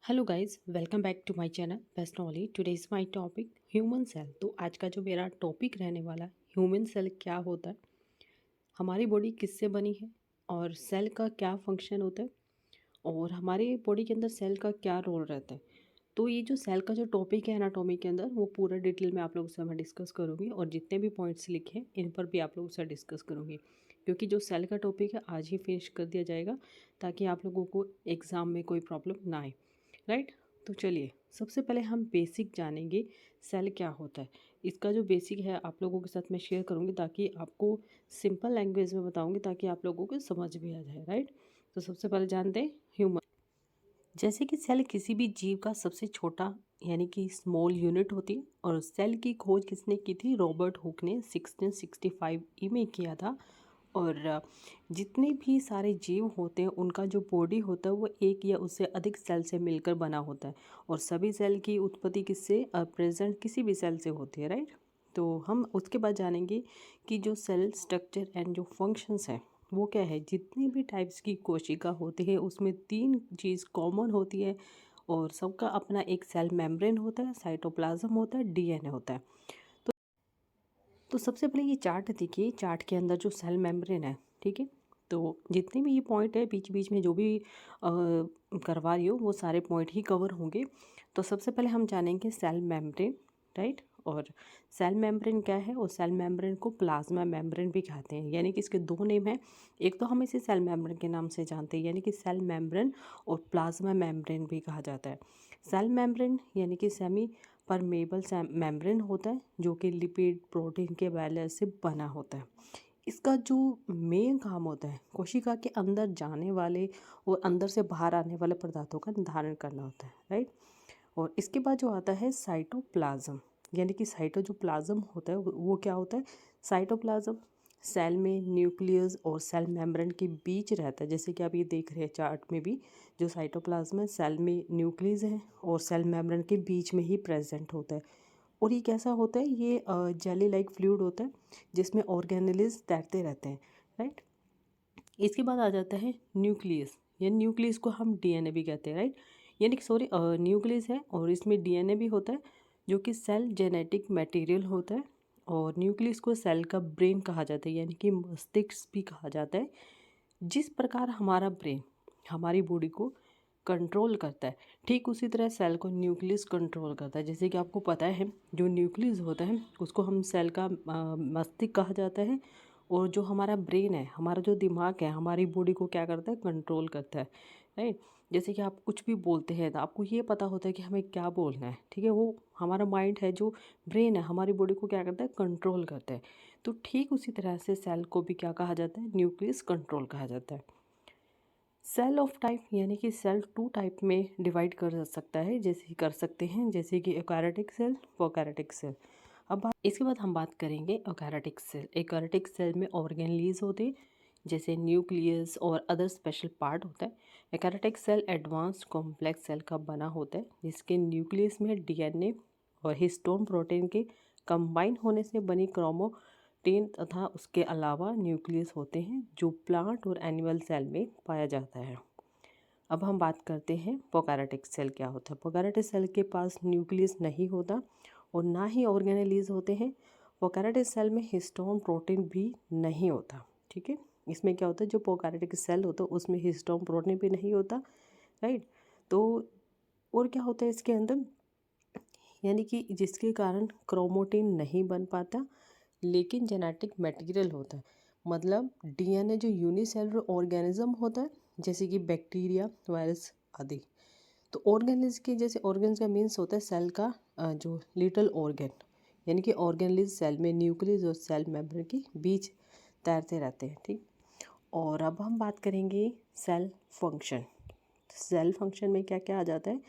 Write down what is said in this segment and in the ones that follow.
Hello guys, welcome back to my channel best knowledge. Today is my topic human cell. तो आज का जो मेरा टॉपिक रहने वाला है, ह्यूमन सेल क्या होता है, हमारी बॉडी किससे बनी है और सेल का क्या फंक्शन होता है और हमारे बॉडी के अंदर सेल का क्या रोल रहता है। तो ये जो सेल का जो टॉपिक है एनाटॉमी के अंदर, वो पूरा डिटेल में आप लोगों से मैं डिस्कस करूँगी और जितने भी पॉइंट्स लिखे हैं इन पर भी आप लोगों से डिस्कस करूँगी, क्योंकि जो सेल का टॉपिक है आज ही फिनिश कर दिया जाएगा ताकि आप लोगों को एग्ज़ाम में कोई प्रॉब्लम ना आए। राइट। तो चलिए, सबसे पहले हम बेसिक जानेंगे सेल क्या होता है। इसका जो बेसिक है आप लोगों के साथ मैं शेयर करूँगी ताकि आपको सिंपल लैंग्वेज में बताऊँगी ताकि आप लोगों को समझ भी आ जाए। राइट। तो सबसे पहले जानते हैं ह्यूमन। जैसे कि सेल किसी भी जीव का सबसे छोटा यानी कि स्मॉल यूनिट होती है और सेल की खोज किसने की थी? रॉबर्ट हुक ने 1665 ई में किया था। और जितने भी सारे जीव होते हैं उनका जो बॉडी होता है वो एक या उससे अधिक सेल से मिलकर बना होता है और सभी सेल की उत्पत्ति किससे? प्रेजेंट किसी भी सेल से होती है। राइट। तो हम उसके बाद जानेंगे कि जो सेल स्ट्रक्चर एंड जो फंक्शंस है वो क्या है। जितनी भी टाइप्स की कोशिका होती है उसमें तीन चीज़ कॉमन होती है और सबका अपना एक सेल मेम्ब्रेन होता है, साइटोप्लाज्म होता है, डीएनए होता है। तो सबसे पहले ये चार्ट देखिए, चार्ट के अंदर जो सेल मेम्ब्रेन है, ठीक है। तो जितने भी ये पॉइंट है बीच बीच में जो भी करवा रही हो वो सारे पॉइंट ही कवर होंगे। तो सबसे पहले हम जानेंगे सेल मेम्ब्रेन। राइट। और सेल मेम्ब्रेन क्या है? और सेल मेम्ब्रेन को प्लाज्मा मेम्ब्रेन भी कहते हैं, यानी कि इसके दो नेम हैं। एक तो हम इसे सेल मेम्ब्रेन के नाम से जानते हैं, यानी कि सेल मेम्ब्रेन, और प्लाज्मा मेम्ब्रेन भी कहा जाता है। सेल मेम्ब्रेन यानी कि सेमी परमेबल मेम्ब्रेन होता है जो कि लिपिड प्रोटीन के बैलेंस से बना होता है। इसका जो मेन काम होता है कोशिका के अंदर जाने वाले और अंदर से बाहर आने वाले पदार्थों का धारण करना होता है। राइट। और इसके बाद जो आता है साइटोप्लाज्म, यानी कि साइटो जो प्लाज्म होता है वो क्या होता है? साइटोप्लाज्म सेल में न्यूक्लियस और सेल मेम्ब्रेन के बीच रहता है। जैसे कि आप ये देख रहे हैं चार्ट में भी, जो साइटोप्लाज्म है सेल में न्यूक्लियस है और सेल मेम्ब्रेन के बीच में ही प्रेजेंट होता है। और ये कैसा होता है? ये जेली लाइक फ्लूइड होता है जिसमें ऑर्गेनेल्स तैरते रहते हैं। राइट। इसके बाद आ जाता है न्यूक्लियस, या न्यूक्लियस को हम डीएनए भी कहते हैं। राइट। यानी कि सॉरी, न्यूक्लियस है और इसमें डीएनए भी होता है जो कि सेल जेनेटिक मटेरियल होता है। और न्यूक्लियस को सेल का ब्रेन कहा जाता है, यानी कि मस्तिष्क भी कहा जाता है। जिस प्रकार हमारा ब्रेन हमारी बॉडी को कंट्रोल करता है, ठीक उसी तरह सेल को न्यूक्लियस कंट्रोल करता है। जैसे कि आपको पता है जो न्यूक्लियस होता है उसको हम सेल का मस्तिष्क कहा जाता है। और जो हमारा ब्रेन है, हमारा जो दिमाग है, हमारी बॉडी को क्या करता है? कंट्रोल करता है। राइट। जैसे कि आप कुछ भी बोलते हैं तो आपको ये पता होता है कि हमें क्या बोलना है, ठीक है। वो हमारा माइंड है, जो ब्रेन है, हमारी बॉडी को क्या करता है? कंट्रोल करता है। तो ठीक उसी तरह से सेल को भी क्या कहा जाता है? न्यूक्लियस कंट्रोल कहा जाता है। सेल ऑफ टाइप यानी कि सेल टू टाइप में डिवाइड कर सकता है, जैसे कर सकते हैं, जैसे कि यूकैरियोटिक सेल, प्रोकैरियोटिक सेल। इसके बाद हम बात करेंगे यूकैरियोटिक सेल। यूकैरियोटिक सेल में ऑर्गेनेल्स होते हैं जैसे न्यूक्लियस और अदर स्पेशल पार्ट होता है। Eukaryotic cell advanced complex cell का बना होता है जिसके न्यूक्लियस में डीएनए और हिस्टोन प्रोटीन के कंबाइन होने से बनी क्रोमोटिन तथा उसके अलावा न्यूक्लियस होते हैं जो प्लांट और एनिमल सेल में पाया जाता है। अब हम बात करते हैं प्रोकैरियोटिक सेल क्या होता है। प्रोकैरियोटिक सेल के पास न्यूक्लियस नहीं होता और ना ही ऑर्गेनेल्स होते हैं। प्रोकैरियोटिक सेल में हिस्टोन प्रोटीन भी नहीं होता, ठीक है। इसमें क्या होता है, जो प्रोकैरियोटिक सेल होता है उसमें हिस्टोन प्रोटीन भी नहीं होता। राइट। तो और क्या होता है इसके अंदर, यानी कि जिसके कारण क्रोमोटिन नहीं बन पाता लेकिन जेनेटिक मटेरियल होता है। मतलब डीएनए जो यूनिसेलुलर ऑर्गेनिज्म होता है जैसे कि बैक्टीरिया, वायरस आदि। तो ऑर्गेनिज के जैसे ऑर्गेन्स का मीन्स होता है सेल का जो लिटिल ऑर्गेन, यानी कि ऑर्गेनलिज सेल में न्यूक्लियस और सेल मेम्ब्रेन के बीच तैरते रहते हैं, ठीक। और अब हम बात करेंगे सेल फंक्शन। सेल फंक्शन में क्या क्या आ जाता है,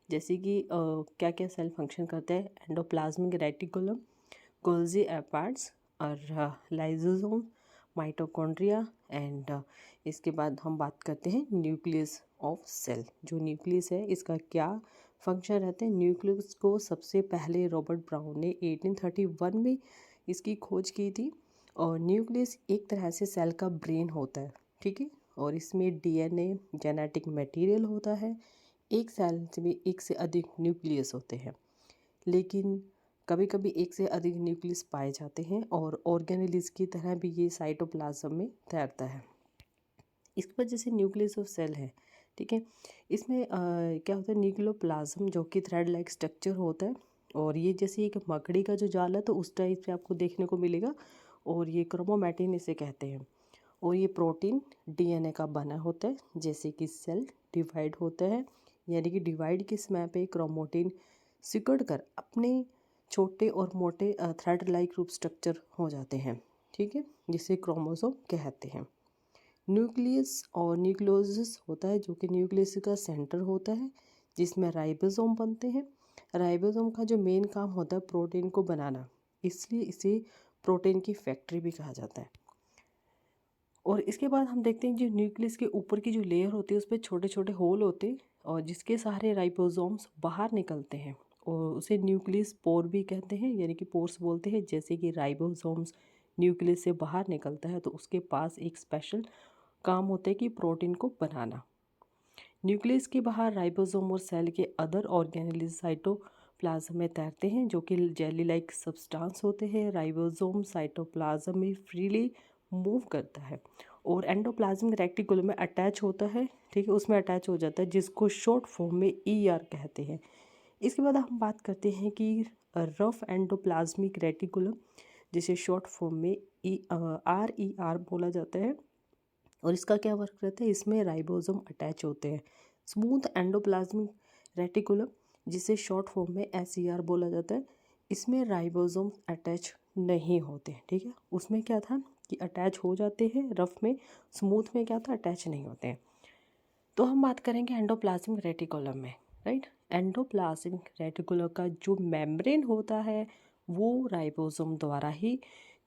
जैसे कि क्या क्या सेल फंक्शन करते हैं। एंडोप्लाज्मिक रेटिकुलम, गोल्जी एपार्ट्स और लाइजोसोम, माइटोकॉन्ड्रिया एंड इसके बाद हम बात करते हैं न्यूक्लियस ऑफ सेल। जो न्यूक्लियस है इसका क्या फंक्शन रहते हैं। न्यूक्लियस को सबसे पहले रॉबर्ट ब्राउन ने 1831 में इसकी खोज की थी। और न्यूक्लियस एक तरह से सेल का ब्रेन होता है, ठीक है। और इसमें डीएनए जेनेटिक मटेरियल होता है, एक सेल में एक से अधिक न्यूक्लियस होते हैं, लेकिन कभी कभी एक से अधिक न्यूक्लियस पाए जाते हैं और ऑर्गेनेलिस की तरह भी ये साइटोप्लाज्म में तैरता है। इसकी वजह से न्यूक्लियस ऑफ सेल है, ठीक है। इसमें क्या होता है, न्यूक्लियोप्लाज्म जो कि थ्रेड लाइक स्ट्रक्चर होता है, और ये जैसे एक मकड़ी का जो जाल है तो उस टाइप से आपको देखने को मिलेगा, और ये क्रोमोमैटिन इसे कहते हैं। और ये प्रोटीन डीएनए का बना होता है। जैसे कि सेल डिवाइड होता है, यानी कि डिवाइड के समय पे क्रोमोटिन सिकुड़ कर अपने छोटे और मोटे थ्रेड लाइक रूप स्ट्रक्चर हो जाते हैं, ठीक है, जिसे क्रोमोसोम कहते हैं। न्यूक्लियस और न्यूक्लियोसिस होता है, जो कि न्यूक्लियस का सेंटर होता है जिसमें राइबोसोम बनते हैं। राइबोसोम का जो मेन काम होता है प्रोटीन को बनाना, इसलिए इसे प्रोटीन की फैक्ट्री भी कहा जाता है। और इसके बाद हम देखते हैं जो न्यूक्लियस के ऊपर की जो लेयर होती है उस पर छोटे छोटे होल होते हैं, और जिसके सहारे राइबोसोम्स बाहर निकलते हैं, और उसे न्यूक्लियस पोर भी कहते हैं, यानी कि पोर्स बोलते हैं। जैसे कि राइबोसोम्स न्यूक्लियस से बाहर निकलता है तो उसके पास एक स्पेशल काम होता है कि प्रोटीन को बनाना। न्यूक्लियस के बाहर राइबोसोम और सेल के अदर ऑर्गेनेल्स साइटोप्लाज्म में तैरते हैं, जो कि जेली लाइक सब्सटेंस होते हैं। राइबोसोम साइटोप्लाज्म में फ्रीली मूव करता है और एंडोप्लाज्मिक रेटिकुलम में अटैच होता है, ठीक है, उसमें अटैच हो जाता है, जिसको शॉर्ट फॉर्म में ईआर कहते हैं। इसके बाद हम बात करते हैं कि रफ एंडोप्लाज्मिक रेटिकुलम, जिसे शॉर्ट फॉर्म में आर बोला जाता है। और इसका क्या वर्क रहता है, इसमें राइबोसोम अटैच होते हैं। स्मूथ एंडोप्लाज्मिक रेटिकुलम, जिसे शॉर्ट फॉर्म में एसईआर बोला जाता है, इसमें राइबोसोम अटैच नहीं होते, ठीक है। उसमें क्या था कि अटैच हो जाते हैं रफ में, स्मूथ में क्या था, अटैच नहीं होते हैं। तो हम बात करेंगे एंडोप्लाज्मिक रेटिकुलम में, राइट। एंडोप्लाज्मिक रेटिकुलम का जो मेम्ब्रेन होता है वो राइबोसोम द्वारा ही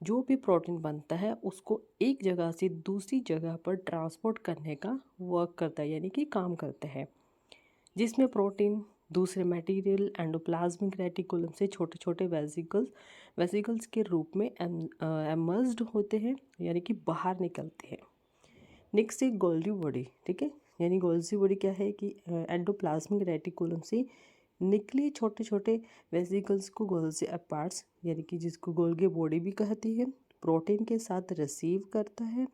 जो भी प्रोटीन बनता है उसको एक जगह से दूसरी जगह पर ट्रांसपोर्ट करने का वर्क करता है, यानी कि काम करता है, जिसमें प्रोटीन दूसरे मटेरियल एंडोप्लाज्मिक रेटिकुलम से छोटे छोटे वेसिकल्स के रूप में एमर्ज्ड होते हैं, यानी कि बाहर निकलते हैं। नेक्स्ट है गोल्गी बॉडी, ठीक है। यानी गोल्गी बॉडी क्या है कि एंडोप्लाज्मिक रेटिकुलम से निकले छोटे छोटे वेसिकल्स को गोल्गी अपार्ट्स, यानी कि जिसको गोल्गी बॉडी भी कहती है, प्रोटीन के साथ रिसीव करता है।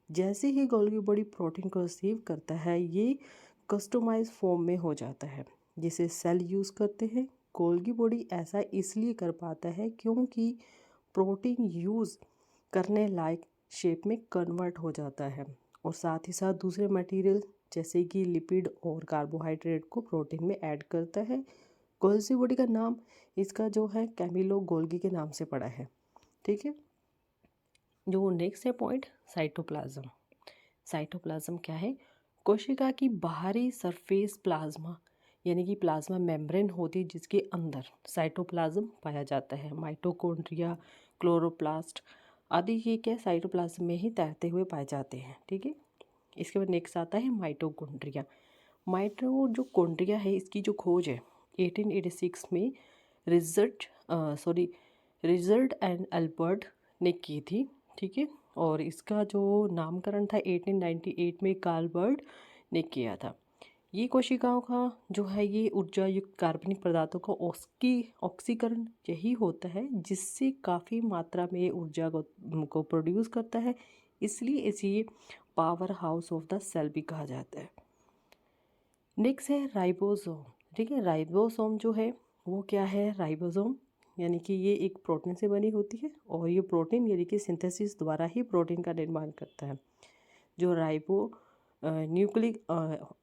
जैसे ही गोल्गी बॉडी प्रोटीन को रिसीव करता है ये कस्टमाइज फॉर्म में हो जाता है, जिसे सेल यूज़ करते हैं। गोल्गी बॉडी ऐसा इसलिए कर पाता है क्योंकि प्रोटीन यूज़ करने लायक शेप में कन्वर्ट हो जाता है, और साथ ही साथ दूसरे मटेरियल जैसे कि लिपिड और कार्बोहाइड्रेट को प्रोटीन में ऐड करता है। गोल्गी बॉडी का नाम इसका जो है कैमिलो गोल्गी के नाम से पड़ा है, ठीक है। जो नेक्स्ट है पॉइंट, साइटोप्लाज्म। साइटोप्लाज्म क्या है, कोशिका की बाहरी सरफेस प्लाज्मा, यानी कि प्लाज्मा मेम्ब्रेन होती है, जिसके अंदर साइटोप्लाज्म पाया जाता है। माइटोकॉन्ड्रिया, क्लोरोप्लास्ट आदि ये क्या साइटोप्लाज्म में ही तैरते हुए पाए जाते हैं, ठीक है। इसके बाद नेक्स्ट आता है माइटोकॉन्ड्रिया। जो कॉन्ड्रिया है इसकी जो खोज है 1886 में रिजर्ट एंड अल्बर्ट ने की थी, ठीक है। और इसका जो नामकरण था 1898 में कार्ल बर्ड ने किया था। ये कोशिकाओं का जो है ये ऊर्जा युक्त कार्बनिक पदार्थों का ऑक्सीकरण यही होता है, जिससे काफ़ी मात्रा में ये ऊर्जा को प्रोड्यूस करता है, इसलिए इसे power house of the cell भी कहा जाता है। नेक्स्ट है राइबोसोम, ठीक है। राइबोसोम जो है वो क्या है, राइबोसोम यानी कि ये एक प्रोटीन से बनी होती है, और ये प्रोटीन यानी कि सिंथेसिस द्वारा ही प्रोटीन का निर्माण करता है। जो राइबो न्यूक्लिक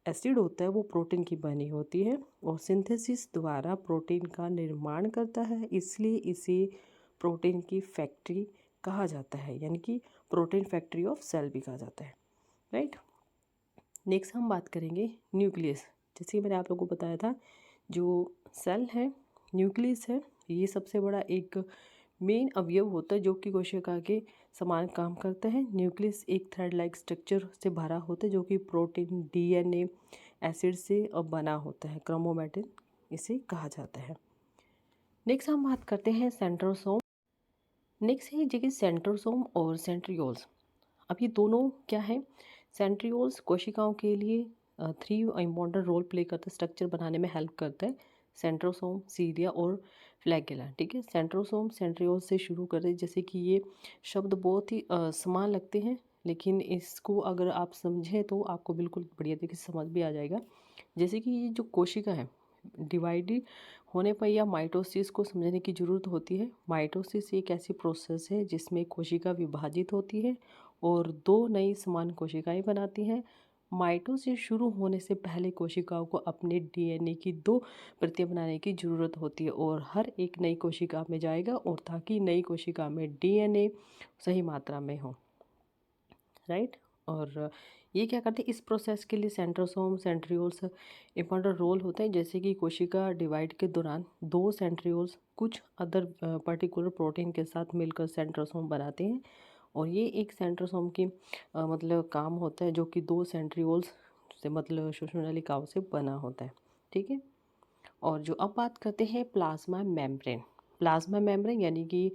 एसिड होता है वो प्रोटीन की बनी होती है और सिंथेसिस द्वारा प्रोटीन का निर्माण करता है, इसलिए इसे प्रोटीन की फैक्ट्री कहा जाता है, यानी कि प्रोटीन फैक्ट्री ऑफ सेल भी कहा जाता है, राइट। नेक्स्ट हम बात करेंगे न्यूक्लियस। जैसे कि मैंने आप लोगों को बताया था जो सेल है, न्यूक्लियस है, ये सबसे बड़ा एक मेन अवयव होता है जो कि कोशिका के समान काम करता है। न्यूक्लियस एक थ्रेड लाइक स्ट्रक्चर से भरा होता है जो कि प्रोटीन डीएनए एसिड से बना होता है, क्रोमोमैटिन इसे कहा जाता है। नेक्स्ट हम बात करते हैं सेंट्रोसोम। नेक्स्ट है जगह सेंट्रोसोम और सेंट्रियोल्स। अब ये दोनों क्या है, सेंट्रियोल्स कोशिकाओं के लिए थ्री इम्पॉर्टेंट रोल प्ले करता है, स्ट्रक्चर बनाने में हेल्प करता है, सेंट्रोसोम, सीलिया और फ्लैगेला। ठीक है, सेंट्रोसोम सेंट्रियोल से शुरू करें। जैसे कि ये शब्द बहुत ही समान लगते हैं, लेकिन इसको अगर आप समझें तो आपको बिल्कुल बढ़िया तरीके से समझ भी आ जाएगा। जैसे कि ये जो कोशिका है डिवाइडेड होने पर या माइटोसिस को समझने की ज़रूरत होती है। माइटोसिस एक ऐसी प्रोसेस है जिसमें कोशिका विभाजित होती है और दो नई समान कोशिकाएं बनाती हैं। माइटोसिस शुरू होने से पहले कोशिकाओं को अपने डीएनए की दो प्रतियां बनाने की ज़रूरत होती है और हर एक नई कोशिका में जाएगा, और ताकि नई कोशिका में डीएनए सही मात्रा में हो, राइट। और ये क्या करते हैं, इस प्रोसेस के लिए सेंट्रोसोम सेंट्रियोल्स इंपॉर्टेंट रोल होता है। जैसे कि कोशिका डिवाइड के दौरान दो सेंट्रियोल्स कुछ अदर पर्टिकुलर प्रोटीन के साथ मिलकर सेंट्रोसोम बनाते हैं, और ये एक सेंट्रोसोम की मतलब काम होता है, जो कि दो सेंट्रियोल्स से मतलब श्वसननलिकाओं से बना होता है। ठीक है, और जो अब बात करते हैं प्लाज्मा मेम्ब्रेन। प्लाज्मा मेम्ब्रेन यानी कि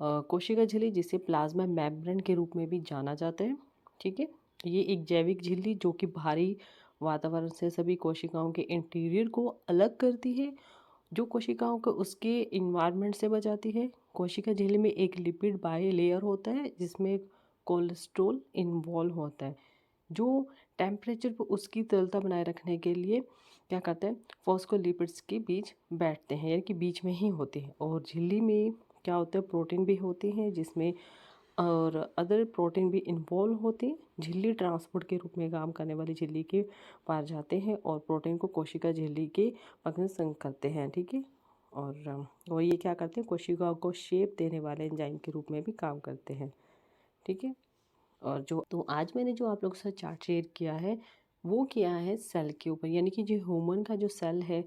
कोशिका झिल्ली, जिसे प्लाज्मा मेम्ब्रेन के रूप में भी जाना जाता है। ठीक है, ये एक जैविक झिल्ली जो कि बाहरी वातावरण से सभी कोशिकाओं के इंटीरियर को अलग करती है, जो कोशिकाओं को उसके इन्वायरमेंट से बचाती है। कोशिका झिल्ली में एक लिपिड बाई लेयर होता है जिसमें कोलेस्ट्रॉल इन्वॉल्व होता है, जो टेम्परेचर पर उसकी तरलता बनाए रखने के लिए क्या करते हैं, फॉस्फोलिपिड्स के बीच बैठते हैं, यानी कि बीच में ही होते हैं। और झिल्ली में क्या होता है, प्रोटीन भी होते हैं जिसमें, और अदर प्रोटीन भी इन्वॉल्व होते हैं। झिल्ली ट्रांसपोर्ट के रूप में काम करने वाली झिल्ली के पार जाते हैं और प्रोटीन को कोशिका झिल्ली के अग्र संग करते हैं। ठीक है, और वो ये क्या करते हैं, कोशिकाओं को शेप देने वाले एंजाइम के रूप में भी काम करते हैं। ठीक है, और जो तो आज मैंने जो आप लोगों के साथ चार्ट शेयर किया है वो किया है सेल के ऊपर, यानी कि जो ह्यूमन का जो सेल है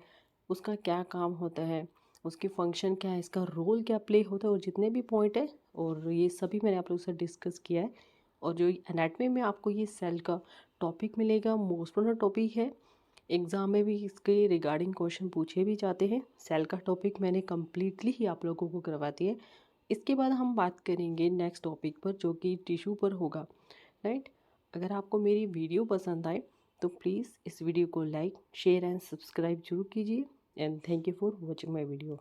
उसका क्या काम होता है, उसकी फंक्शन क्या है, इसका रोल क्या प्ले होता है, और जितने भी पॉइंट है और ये सभी मैंने आप लोगों के साथ डिस्कस किया है। और जो एनाटॉमी में आपको ये सेल का टॉपिक मिलेगा, मोस्ट इम्पोर्टेंट टॉपिक है, एग्ज़ाम में भी इसके रिगार्डिंग क्वेश्चन पूछे भी जाते हैं। सेल का टॉपिक मैंने कम्प्लीटली ही आप लोगों को करवा दिया है। इसके बाद हम बात करेंगे नेक्स्ट टॉपिक पर, जो कि टिश्यू पर होगा, राइट। अगर आपको मेरी वीडियो पसंद आए तो प्लीज़ इस वीडियो को लाइक शेयर एंड सब्सक्राइब जरूर कीजिए, and thank you for watching my video.